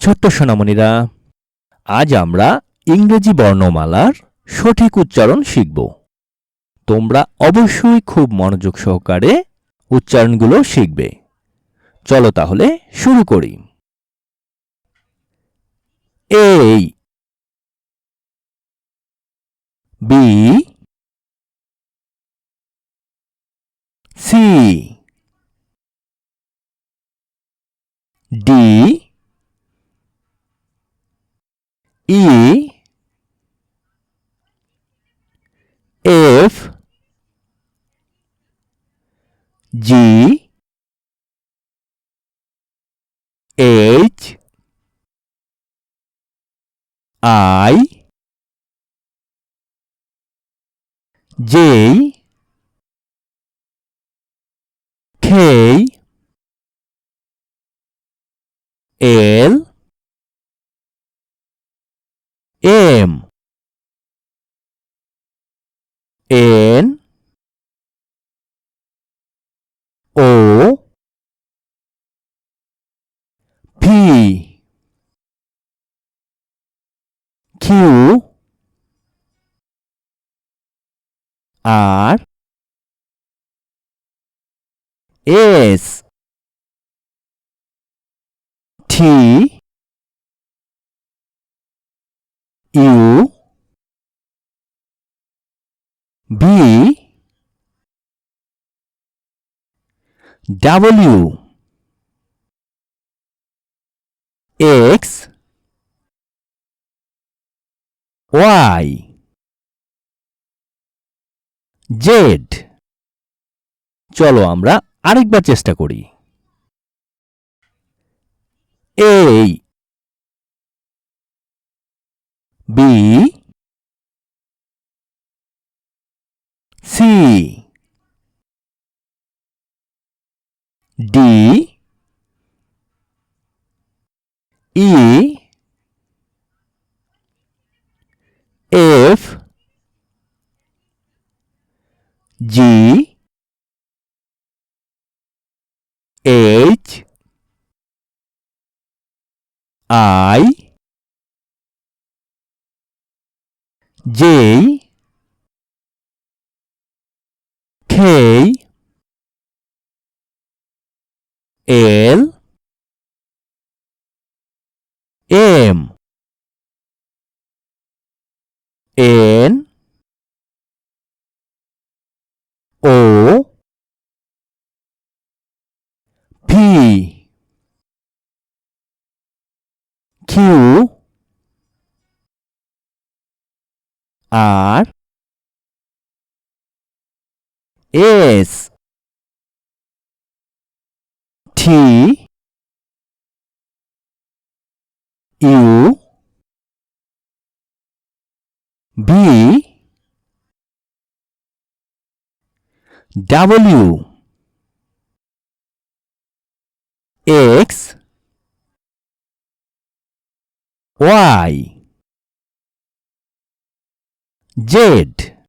ছোট্ট সোনামণিরা, আজ আমরা ইংরেজি বর্ণমালার সঠিক উচ্চারণ শিখব। তোমরা অবশ্যই খুব মনোযোগ সহকারে উচ্চারণগুলো শিখবে। চলো তাহলে শুরু করি। A, B, C, D, E, F, G, H, I, J, K, L, M, N, O, P, Q, R, S, T, U, B, W, X, Y, Z। চলো আমরা আরেকবার চেষ্টা করি। A, B, C, D, E, F, G, H, I, J, K, L, M, N, O, P, Q, R, S, T, U, B, W, X, Y, Z।